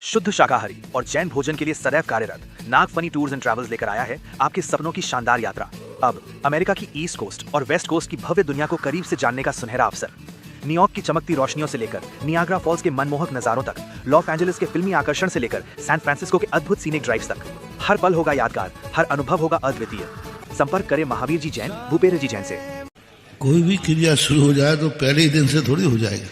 शुद्ध शाकाहारी और जैन भोजन के लिए सदैव कार्यरत नागफनी टूर्स एंड ट्रैवल्स लेकर आया है आपके सपनों की शानदार यात्रा। अब अमेरिका की ईस्ट कोस्ट और वेस्ट कोस्ट की भव्य दुनिया को करीब से जानने का सुनहरा अवसर। न्यूयॉर्क की चमकती रोशनियों से लेकर नियाग्रा फॉल्स के मनमोहक नजारों तक, लॉस एंजलिस के फिल्मी आकर्षण से लेकर सैन फ्रांसिस्को के अद्भुत सीनिक ड्राइव्स तक, हर पल होगा यादगार, हर अनुभव होगा अद्वितीय। संपर्क करें महावीर जी जैन, भूपेन्द्र जी जैन से। कोई भी क्रिया शुरू हो जाए तो पहले ही दिन से थोड़ी हो जाएगी।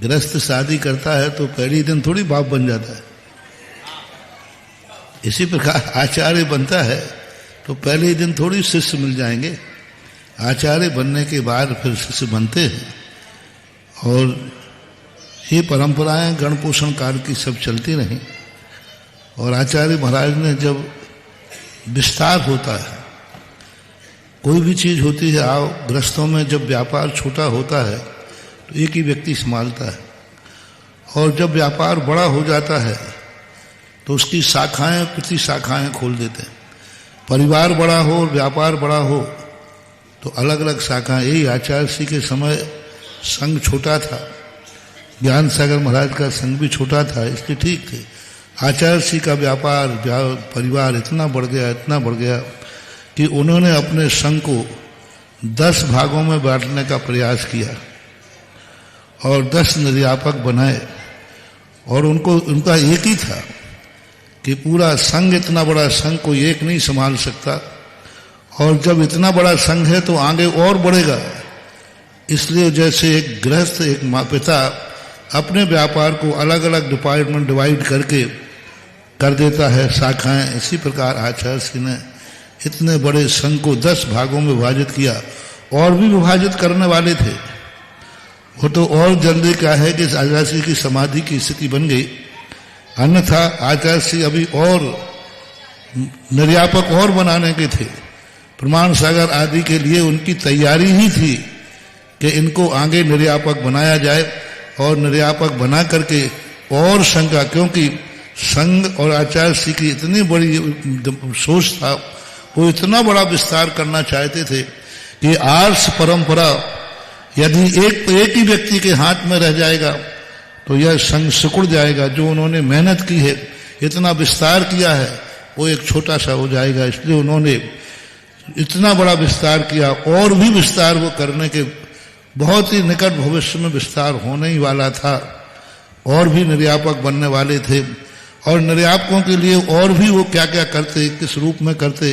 गृहस्थ शादी करता है तो पहले ही दिन थोड़ी बाप बन जाता है। इसी प्रकार आचार्य बनता है तो पहले ही दिन थोड़ी शिष्य मिल जाएंगे। आचार्य बनने के बाद फिर शिष्य बनते हैं और ये परंपराएं गण पोषण काल की सब चलती रही। और आचार्य महाराज ने जब विस्तार होता है, कोई भी चीज होती है, आओ गृहस्थों में जब व्यापार छोटा होता है तो एक ही व्यक्ति संभालता है, और जब व्यापार बड़ा हो जाता है तो उसकी शाखाएं प्रति शाखाएं खोल देते हैं। परिवार बड़ा हो और व्यापार बड़ा हो तो अलग अलग शाखाएं। यही आचार्य श्री के समय संघ छोटा था, ज्ञान सागर महाराज का संघ भी छोटा था, इसलिए ठीक थे। आचार्य श्री का व्यापार परिवार इतना बढ़ गया कि उन्होंने अपने संघ को 10 भागों में बांटने का प्रयास किया और 10 निर्यापक बनाए। और उनका एक ही था कि पूरा संघ, इतना बड़ा संघ कोई एक नहीं संभाल सकता, और जब इतना बड़ा संघ है तो आगे और बढ़ेगा। इसलिए जैसे एक गृहस्थ, एक माँ पिता अपने व्यापार को अलग अलग डिपार्टमेंट डिवाइड करके कर देता है शाखाएं, इसी प्रकार आचार्य श्री ने इतने बड़े संघ को 10 भागों में विभाजित किया। और भी विभाजित करने वाले थे, वो तो और जल्दी क्या है कि आचार्य श्री की समाधि की स्थिति बन गई। अन्यथा आचार्य श्री अभी और निर्यापक और बनाने के थे। प्रमाण सागर आदि के लिए उनकी तैयारी ही थी कि इनको आगे निर्यापक बनाया जाए, और निर्यापक बना करके और संघ का, क्योंकि संघ और आचार्य श्री की इतनी बड़ी सोच था, वो इतना बड़ा विस्तार करना चाहते थे कि आर्ष परंपरा यदि एक ही व्यक्ति के हाथ में रह जाएगा तो यह संघ सिकुड़ जाएगा। जो उन्होंने मेहनत की है, इतना विस्तार किया है, वो एक छोटा सा हो जाएगा। इसलिए उन्होंने इतना बड़ा विस्तार किया, और भी विस्तार वो करने के बहुत ही निकट भविष्य में विस्तार होने ही वाला था। और भी निर्यापक बनने वाले थे, और निर्यापकों के लिए और भी वो क्या क्या करते, किस रूप में करते,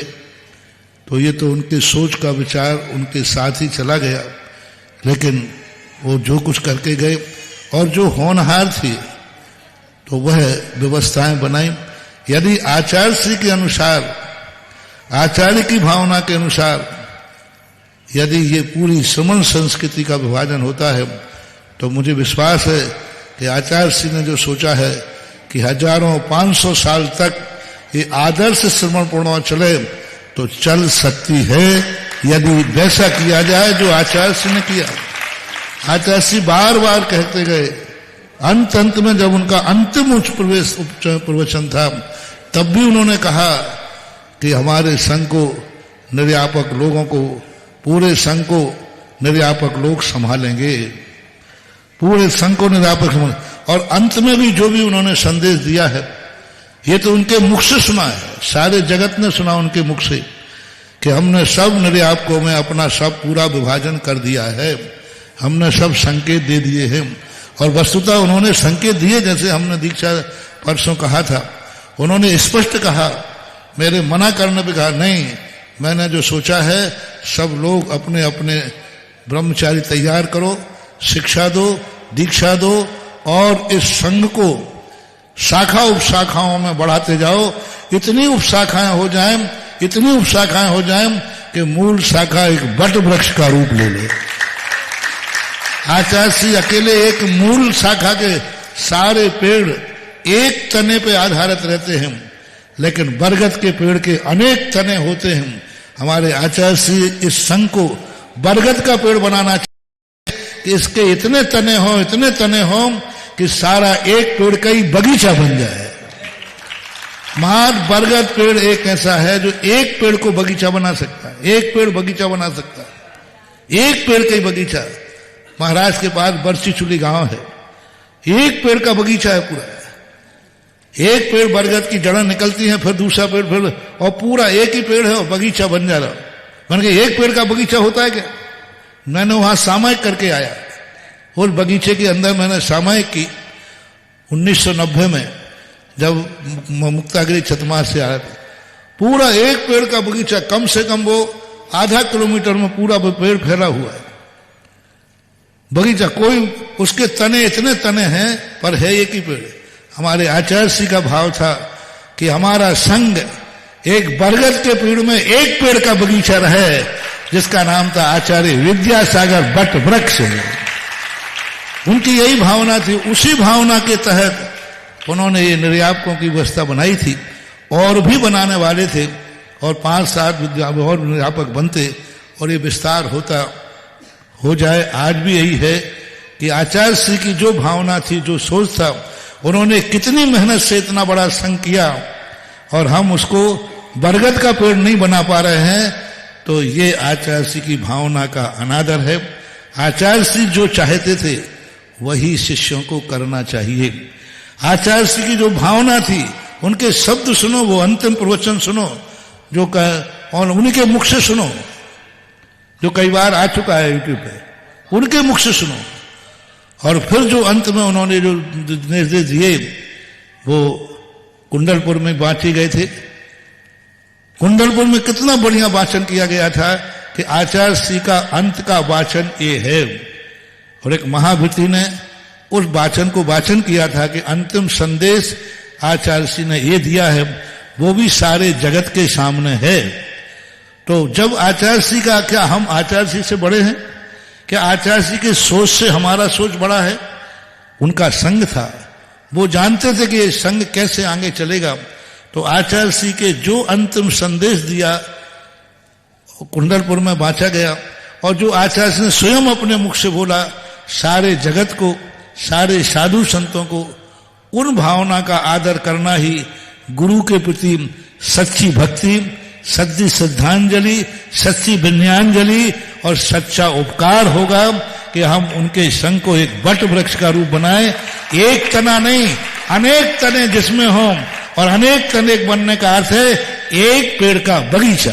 तो ये तो उनके सोच का विचार उनके साथ ही चला गया। लेकिन वो जो कुछ करके गए, और जो होनहार थी तो वह व्यवस्थाएं बनाई। यदि आचार्य श्री के अनुसार, आचार्य की भावना के अनुसार यदि ये पूरी श्रमण संस्कृति का विभाजन होता है तो मुझे विश्वास है कि आचार्य श्री ने जो सोचा है कि 500 साल तक ये आदर्श श्रमण पूर्ण चले, तो चल सकती है यदि वैसा किया जाए जो आचार्य श्री ने किया। आचार्य श्री बार बार कहते गए, अंत में जब उनका अंतिम उच्च प्रवचन था तब भी उन्होंने कहा कि हमारे संघ को निर्यापक लोगों को, पूरे संघ को निर्यापक लोग संभालेंगे, पूरे संघ को निर्यापक संभाल। और अंत में भी जो भी उन्होंने संदेश दिया है, ये तो उनके मुख से सुना है, सारे जगत ने सुना उनके मुख से कि हमने सब निर्यापकों में अपना सब पूरा विभाजन कर दिया है, हमने सब संकेत दे दिए हैं। और वस्तुतः उन्होंने संकेत दिए, जैसे हमने दीक्षा परसों कहा था, उन्होंने स्पष्ट कहा, मेरे मना करने पे कहा नहीं, मैंने जो सोचा है सब लोग अपने अपने ब्रह्मचारी तैयार करो, शिक्षा दो, दीक्षा दो, और इस संघ को शाखा उपशाखाओं में बढ़ाते जाओ। इतनी उपशाखाएं हो जाएं कि मूल शाखा एक वट वृक्ष का रूप ले ले। आचार्य श्री अकेले एक मूल शाखा के सारे पेड़ एक तने पे आधारित रहते हैं, लेकिन बरगद के पेड़ के अनेक तने होते हैं। हमारे आचार्य श्री इस संघ को बरगद का पेड़ बनाना चाहिए कि इसके इतने तने हो कि सारा एक पेड़ का ही बगीचा बन जाए। महान बरगद पेड़ एक ऐसा है जो एक पेड़ को बगीचा बना सकता है, एक पेड़ बगीचा बना सकता है, एक पेड़ का ही बगीचा। महाराज के पास बरसी चुली गांव है, एक पेड़ का बगीचा है पूरा। एक पेड़ बरगद की जड़ें निकलती हैं, फिर दूसरा पेड़, फिर, और पूरा एक ही पेड़ है और बगीचा बन जा रहा। मैंने कहा एक पेड़ का बगीचा होता है क्या? मैंने वहां सामायिक करके आया, और बगीचे के अंदर मैंने सामायिक की 1990 में, जब मुक्तागिरी छतमार से आया था। पूरा एक पेड़ का बगीचा, कम से कम वो आधा किलोमीटर में पूरा पेड़ फैला हुआ है बगीचा। कोई उसके तने, इतने तने हैं, पर है एक ही पेड़। हमारे आचार्य श्री का भाव था कि हमारा संघ एक बरगद के पेड़ में एक पेड़ का बगीचा रहे, जिसका नाम था आचार्य विद्यासागर बट वृक्ष। उनकी यही भावना थी। उसी भावना के तहत उन्होंने ये निर्यापकों की व्यवस्था बनाई थी, और भी बनाने वाले थे, और 5-7 और निर्यापक बनते, और ये विस्तार होता हो जाए। आज भी यही है कि आचार्य श्री की जो भावना थी, जो सोच था, उन्होंने कितनी मेहनत से इतना बड़ा संघ किया, और हम उसको बरगद का पेड़ नहीं बना पा रहे हैं, तो ये आचार्य श्री की भावना का अनादर है। आचार्य श्री जो चाहते थे वही शिष्यों को करना चाहिए। आचार्य श्री की जो भावना थी, उनके शब्द सुनो, वो अंतिम प्रवचन सुनो जो और उनके मुख से सुनो, जो कई बार आ चुका है यूट्यूब पे, उनके मुख से सुनो। और फिर जो अंत में उन्होंने जो निर्देश दिए, वो कुंडलपुर में बांटे गए थे। कुंडलपुर में कितना बढ़िया वाचन किया गया था कि आचार्य श्री का अंत का वाचन ये है। और एक महाभिति ने उस वाचन को वाचन किया था कि अंतिम संदेश आचार्य श्री ने ये दिया है, वो भी सारे जगत के सामने है। तो जब आचार्य श्री का, क्या हम आचार्य श्री से बड़े हैं? क्या आचार्य श्री के सोच से हमारा सोच बड़ा है? उनका संघ था, वो जानते थे कि ये संघ कैसे आगे चलेगा। तो आचार्य श्री के जो अंतिम संदेश दिया कुंडलपुर में बांटा गया, और जो आचार्य श्री ने स्वयं अपने मुख से बोला, सारे जगत को, सारे साधु संतों को उन भावना का आदर करना ही गुरु के प्रति सच्ची भक्ति, सच्ची श्रद्धांजलि, सच्ची विनयांजलि और सच्चा उपकार होगा कि हम उनके संघ को एक वट वृक्ष का रूप बनाएं। एक तना नहीं, अनेक तने जिसमें हों, और अनेक तने बनने का अर्थ है एक पेड़ का बगीचा।